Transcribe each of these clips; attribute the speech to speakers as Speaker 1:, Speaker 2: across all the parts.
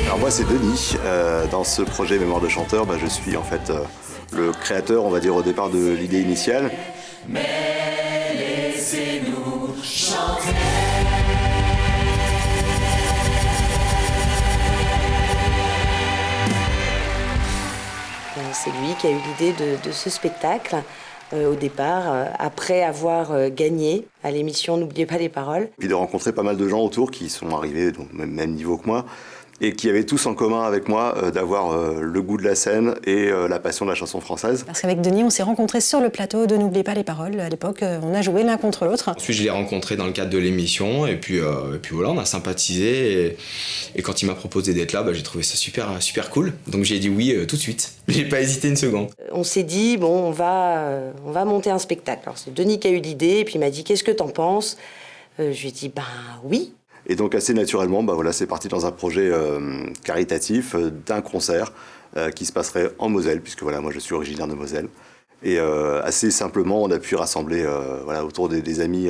Speaker 1: Alors moi c'est Denis, dans ce projet Mémoire de chanteur, je suis en fait le créateur, on va dire au départ de l'idée initiale. Mais laissez-nous chanter.
Speaker 2: C'est lui qui a eu l'idée de ce spectacle au départ, après avoir gagné à l'émission N'oubliez pas les paroles.
Speaker 1: Puis de rencontrer pas mal de gens autour qui sont arrivés au même niveau que moi et qui avaient tous en commun avec moi d'avoir le goût de la scène et la passion de la chanson française.
Speaker 3: Parce qu'avec Denis, on s'est rencontrés sur le plateau de N'oubliez pas les paroles. À l'époque, on a joué l'un contre l'autre.
Speaker 4: Ensuite, je l'ai rencontré dans le cadre de l'émission et puis voilà, on a sympathisé et quand il m'a proposé d'être là, j'ai trouvé ça super cool. Donc j'ai dit oui tout de suite. J'ai pas hésité une seconde.
Speaker 2: On s'est dit, bon, on va monter un spectacle. Alors c'est Denis qui a eu l'idée et puis il m'a dit, qu'est-ce que t'en penses ? Je lui ai dit, oui.
Speaker 1: Et donc assez naturellement, c'est parti dans un projet caritatif d'un concert qui se passerait en Moselle, puisque moi je suis originaire de Moselle. Et assez simplement, on a pu rassembler autour des amis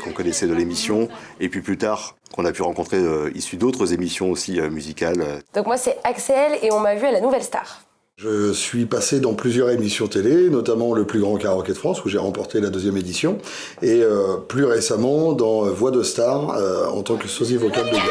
Speaker 1: qu'on connaissait de l'émission, et puis plus tard, qu'on a pu rencontrer issus d'autres émissions aussi musicales.
Speaker 5: Donc moi c'est Axel et on m'a vu à la Nouvelle Star.
Speaker 6: Je suis passé dans plusieurs émissions télé, notamment Le Plus Grand Karaoké de France, où j'ai remporté la 2e édition, et plus récemment dans Voix de Star, en tant que sosie vocale de gars.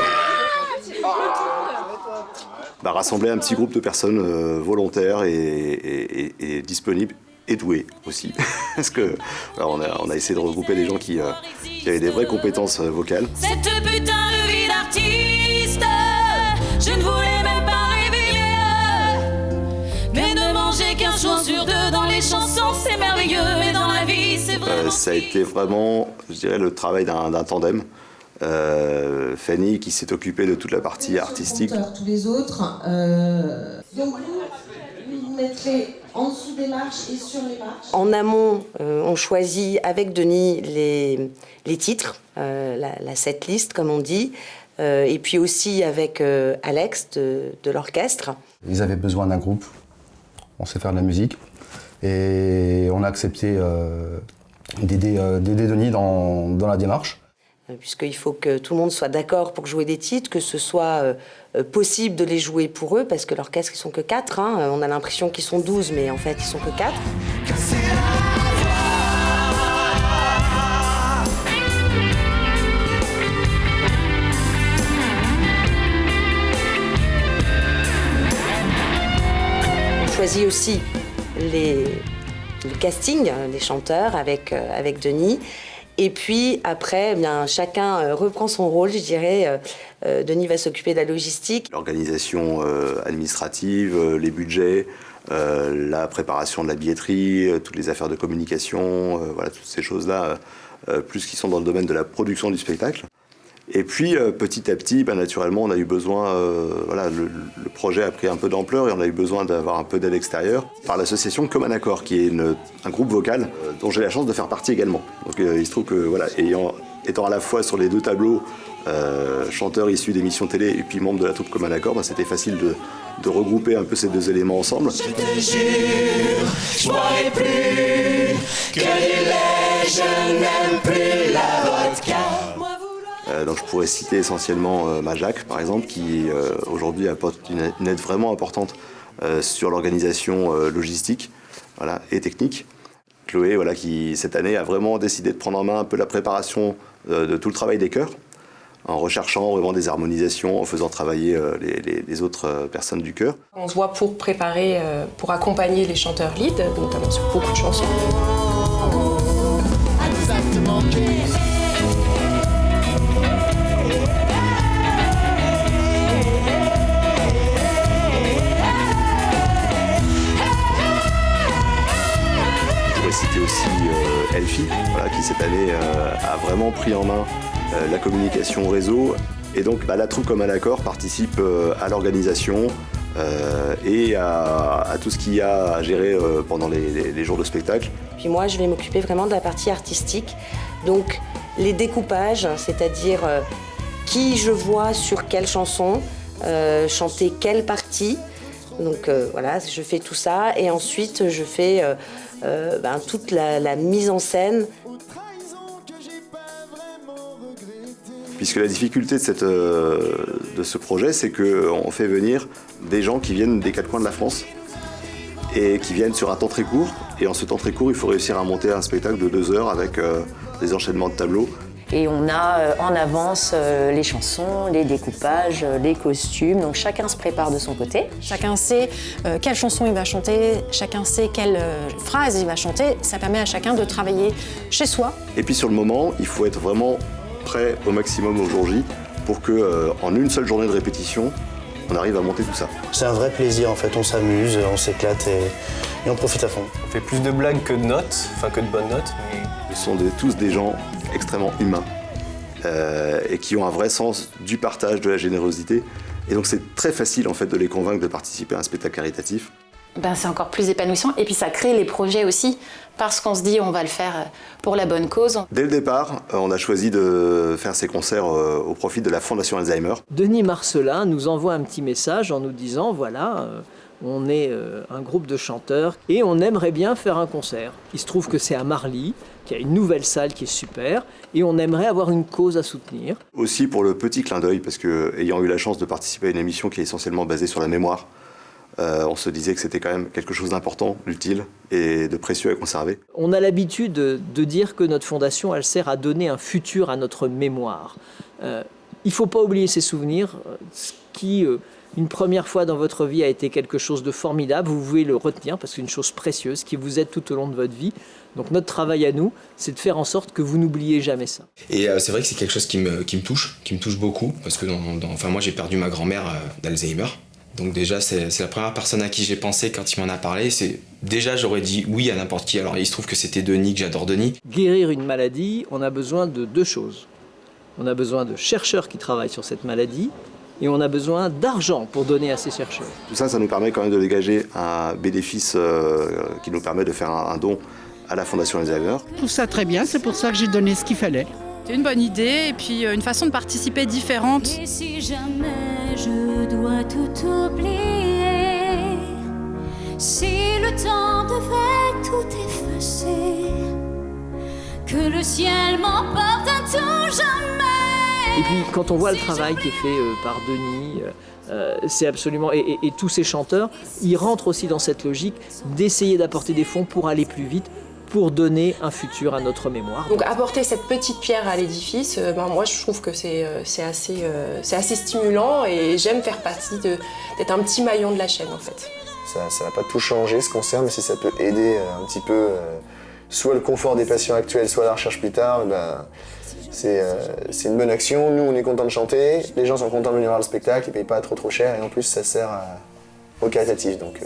Speaker 1: Rassembler un petit groupe de personnes volontaires et disponibles et douées aussi. Parce que on a essayé de regrouper des gens qui avaient des vraies compétences vocales.
Speaker 7: Cette putain de vie d'artiste, je ne voulais même pas mais de manger 15 jours sur 2 dans les chansons, c'est merveilleux, mais dans la vie, c'est vraiment...
Speaker 1: Ça a été vraiment, je dirais, le travail d'un tandem. Fanny qui s'est occupée de toute la partie artistique.
Speaker 8: Tous les autres, donc vous mettrez en dessous des marches et sur les marches.
Speaker 2: En amont, on choisit avec Denis les titres, la setlist comme on dit, et puis aussi avec Alex de l'orchestre.
Speaker 9: Ils avaient besoin d'un groupe. On sait faire de la musique et on a accepté d'aider Denis dans la démarche.
Speaker 2: Puisqu'il faut que tout le monde soit d'accord pour jouer des titres, que ce soit possible de les jouer pour eux, parce que l'orchestre, ils sont que 4. On a l'impression qu'ils sont 12, mais en fait, ils sont que 4. On choisit aussi le casting des chanteurs avec Denis. Et puis après, chacun reprend son rôle, je dirais. Denis va s'occuper de la logistique.
Speaker 1: L'organisation administrative, les budgets, la préparation de la billetterie, toutes les affaires de communication, toutes ces choses-là, plus qui sont dans le domaine de la production du spectacle. Et puis, petit à petit, naturellement, on a eu besoin, le projet a pris un peu d'ampleur et on a eu besoin d'avoir un peu d'aide extérieure par l'association Comme un accord, qui est un groupe vocal dont j'ai la chance de faire partie également. Donc il se trouve que, étant à la fois sur les 2 tableaux, chanteur issu d'émissions télé et puis membre de la troupe Comme un accord, c'était facile de regrouper un peu ces 2 éléments ensemble.
Speaker 7: Je te jure, je boirai plus que du lait, je n'aime plus la vodka.
Speaker 1: Donc je pourrais citer essentiellement Jacques, par exemple, qui aujourd'hui apporte une aide vraiment importante sur l'organisation logistique et technique. Chloé, qui cette année a vraiment décidé de prendre en main un peu la préparation de tout le travail des chœurs, en recherchant vraiment des harmonisations, en faisant travailler les autres personnes du chœur.
Speaker 5: On se voit pour préparer, pour accompagner les chanteurs lead, notamment sur beaucoup de chansons.
Speaker 1: Citer aussi Elfie, qui cette année a vraiment pris en main la communication réseau. Et donc la troupe Comme un accord participe à l'organisation et à tout ce qu'il y a à gérer pendant les jours de spectacle.
Speaker 2: Puis moi, je vais m'occuper vraiment de la partie artistique. Donc les découpages, c'est-à-dire qui je vois sur quelle chanson, chanter quelle partie. Donc je fais tout ça et ensuite je fais toute la mise en scène.
Speaker 1: puisque la difficulté de ce projet, c'est qu'on fait venir des gens qui viennent des 4 coins de la France et qui viennent sur un temps très court. Et en ce temps très court, il faut réussir à monter un spectacle de 2 heures avec des enchaînements de tableaux.
Speaker 10: Et on a en avance les chansons, les découpages, les costumes. Donc chacun se prépare de son côté.
Speaker 3: Chacun sait quelle chanson il va chanter, chacun sait quelle phrase il va chanter. Ça permet à chacun de travailler chez soi.
Speaker 1: Et puis sur le moment, il faut être vraiment prêt au maximum au jour J pour qu'en une seule journée de répétition, on arrive à monter tout ça.
Speaker 11: C'est un vrai plaisir en fait, on s'amuse, on s'éclate et on profite à fond.
Speaker 12: On fait plus de blagues que de notes, enfin que de bonnes notes. Mais...
Speaker 1: Ce sont tous des gens extrêmement humains et qui ont un vrai sens du partage, de la générosité. Et donc c'est très facile en fait de les convaincre de participer à un spectacle caritatif.
Speaker 13: C'est encore plus épanouissant et puis ça crée les projets aussi parce qu'on se dit on va le faire pour la bonne cause.
Speaker 1: Dès le départ, on a choisi de faire ces concerts au profit de la Fondation Alzheimer.
Speaker 14: Denis Marcelin nous envoie un petit message en nous disant voilà, on est un groupe de chanteurs et on aimerait bien faire un concert. Il se trouve que c'est à Marly, qu'il y a une nouvelle salle qui est super et on aimerait avoir une cause à soutenir.
Speaker 1: Aussi pour le petit clin d'œil, parce que ayant eu la chance de participer à une émission qui est essentiellement basée sur la mémoire, on se disait que c'était quand même quelque chose d'important, d'utile et de précieux à conserver.
Speaker 14: On a l'habitude de dire que notre fondation, elle sert à donner un futur à notre mémoire. Il ne faut pas oublier ces souvenirs, ce qui, une première fois dans votre vie, a été quelque chose de formidable. Vous pouvez le retenir parce que c'est une chose précieuse qui vous aide tout au long de votre vie. Donc notre travail à nous, c'est de faire en sorte que vous n'oubliez jamais ça.
Speaker 4: Et c'est vrai que c'est quelque chose qui me touche beaucoup, parce que moi j'ai perdu ma grand-mère d'Alzheimer. Donc déjà, c'est la première personne à qui j'ai pensé quand il m'en a parlé. Déjà, j'aurais dit oui à n'importe qui. Alors il se trouve que c'était Denis, que j'adore Denis.
Speaker 14: Guérir une maladie, on a besoin de 2 choses. On a besoin de chercheurs qui travaillent sur cette maladie et on a besoin d'argent pour donner à ces chercheurs.
Speaker 1: Tout ça, ça nous permet quand même de dégager un bénéfice qui nous permet de faire un don à la Fondation Alzheimer.
Speaker 15: Je trouve ça très bien, c'est pour ça que j'ai donné ce qu'il fallait.
Speaker 16: C'est une bonne idée et puis une façon de participer différente.
Speaker 17: Et si jamais je dois tout oublier, si le temps devait tout effacer, que le ciel m'emporte à tout jamais.
Speaker 14: Et puis quand on voit le travail qui est fait par Denis, c'est absolument... Et tous ces chanteurs, ils rentrent aussi dans cette logique d'essayer d'apporter des fonds pour aller plus vite, pour donner un futur à notre mémoire.
Speaker 5: Donc apporter cette petite pierre à l'édifice, moi je trouve que c'est assez stimulant et j'aime faire partie d'être un petit maillon de la chaîne en fait.
Speaker 11: Ça n'a pas tout changé ce concert, mais si ça peut aider un petit peu soit le confort des patients actuels, soit la recherche plus tard, c'est une bonne action. Nous on est contents de chanter, les gens sont contents de venir voir le spectacle, ils ne payent pas trop cher et en plus ça sert au caritatif, donc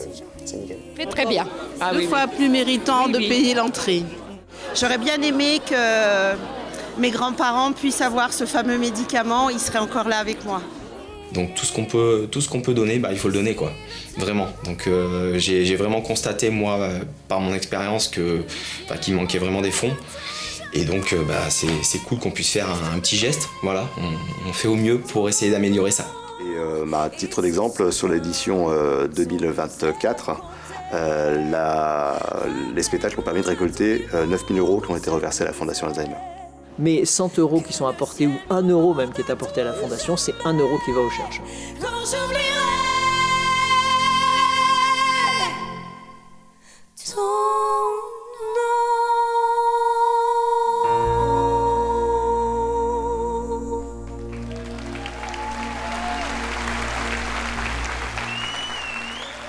Speaker 11: c'est nickel.
Speaker 15: Très bien. 2 fois plus méritant de payer l'entrée. J'aurais bien aimé que mes grands-parents puissent avoir ce fameux médicament, ils seraient encore là avec moi.
Speaker 4: Donc tout ce qu'on peut donner, il faut le donner quoi, vraiment. Donc j'ai vraiment constaté moi par mon expérience qu'il manquait vraiment des fonds. Et donc c'est cool qu'on puisse faire un petit geste, voilà. On fait au mieux pour essayer d'améliorer ça.
Speaker 1: Et à titre d'exemple, sur l'édition 2024, les spectacles ont permis de récolter 9 000 € qui ont été reversés à la Fondation Alzheimer.
Speaker 14: Mais 100 € qui sont apportés, ou 1 € même qui est apporté à la Fondation, c'est 1 € qui va au chercheur.
Speaker 17: Quand j'oublierai ton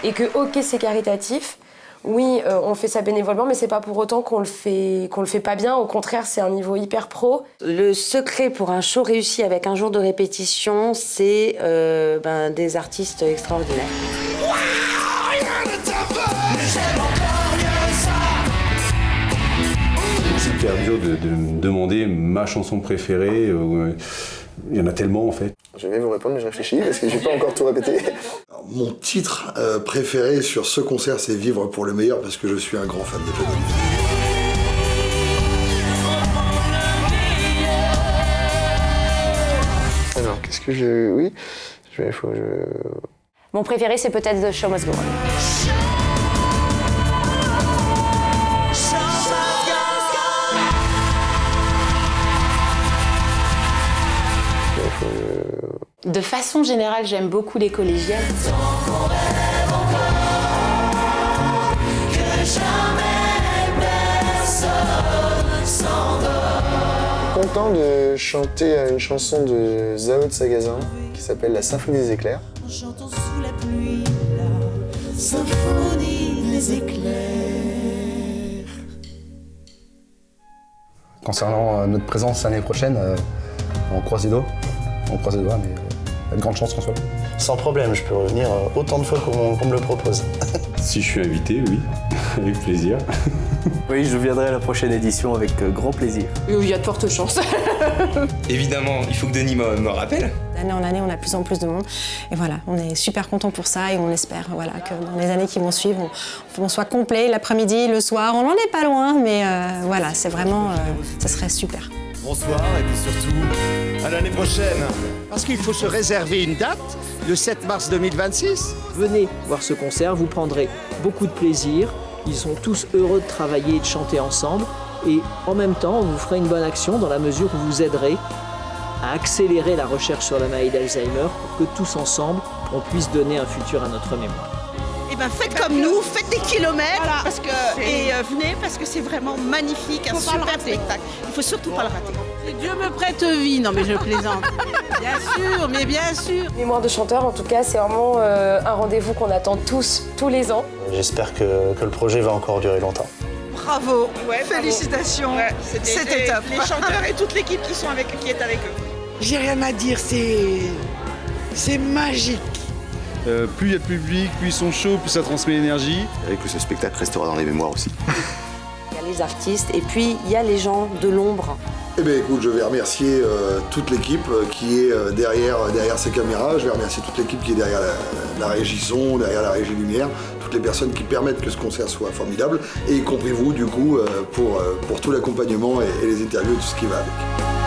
Speaker 5: Et que ok c'est caritatif, oui on fait ça bénévolement mais c'est pas pour autant qu'on le fait pas bien, au contraire c'est un niveau hyper pro.
Speaker 2: Le secret pour un show réussi avec un jour de répétition, c'est des artistes extraordinaires.
Speaker 18: C'est hyper dur de me demander ma chanson préférée. Il y en a tellement en fait.
Speaker 11: Je vais vous répondre mais je réfléchis parce que je n'ai pas encore tout répété.
Speaker 6: Alors, mon titre préféré sur ce concert, c'est Vivre pour le meilleur parce que je suis un grand fan de John.
Speaker 11: Alors, qu'est-ce que je... Oui,
Speaker 13: Mon préféré, c'est peut-être The Show Must Go On. De façon générale, j'aime beaucoup les collégiales.
Speaker 11: Content de chanter une chanson de Zao de Sagazin qui s'appelle La Symphonie des éclairs.
Speaker 7: En chantant sous la pluie, la symphonie des éclairs.
Speaker 9: Concernant notre présence l'année prochaine, on croise les doigts, mais il y a de grandes chances qu'on soit là.
Speaker 12: Sans problème, je peux revenir autant de fois qu'on me le propose.
Speaker 18: Si je suis invité, oui, avec plaisir.
Speaker 12: Oui, je viendrai à la prochaine édition avec grand plaisir.
Speaker 5: Il y a de fortes chances.
Speaker 4: Évidemment, il faut que Denis me rappelle.
Speaker 3: D'année en année, on a de plus en plus de monde. Et voilà, on est super contents pour ça et on espère voilà, que dans les années qui vont suivre, on soit complet l'après-midi, le soir. On n'en est pas loin, mais voilà, c'est vraiment, ça serait super.
Speaker 19: Bonsoir et puis surtout, à l'année prochaine. Parce qu'il faut se réserver une date, le 7 mars 2026.
Speaker 14: Venez voir ce concert, vous prendrez beaucoup de plaisir. Ils sont tous heureux de travailler et de chanter ensemble. Et en même temps, on vous fera une bonne action dans la mesure où vous aiderez à accélérer la recherche sur la maladie d'Alzheimer pour que tous ensemble, on puisse donner un futur à notre mémoire.
Speaker 15: Eh ben faites comme nous, faites des kilomètres et venez parce que c'est vraiment magnifique, un super spectacle. Il faut surtout pas le rater.
Speaker 20: Si Dieu me prête vie, non mais je plaisante. Bien sûr, mais bien sûr.
Speaker 5: Mémoire de chanteur, en tout cas, c'est vraiment un rendez-vous qu'on attend tous les ans.
Speaker 12: J'espère que le projet va encore durer longtemps.
Speaker 15: Bravo, félicitations, c'était top.
Speaker 20: Les chanteurs et toute l'équipe qui est avec eux.
Speaker 19: J'ai rien à dire, c'est magique.
Speaker 21: Plus il y a de public, plus ils sont chauds, plus ça transmet l'énergie.
Speaker 1: Et que ce spectacle restera dans les mémoires aussi.
Speaker 2: Il y a les artistes et puis il y a les gens de l'ombre.
Speaker 6: Eh bien écoute, je vais remercier toute l'équipe qui est derrière ces caméras. Je vais remercier toute l'équipe qui est derrière la régie son, derrière la régie lumière, toutes les personnes qui permettent que ce concert soit formidable, et y compris vous du coup pour tout l'accompagnement et les interviews, tout ce qui va avec.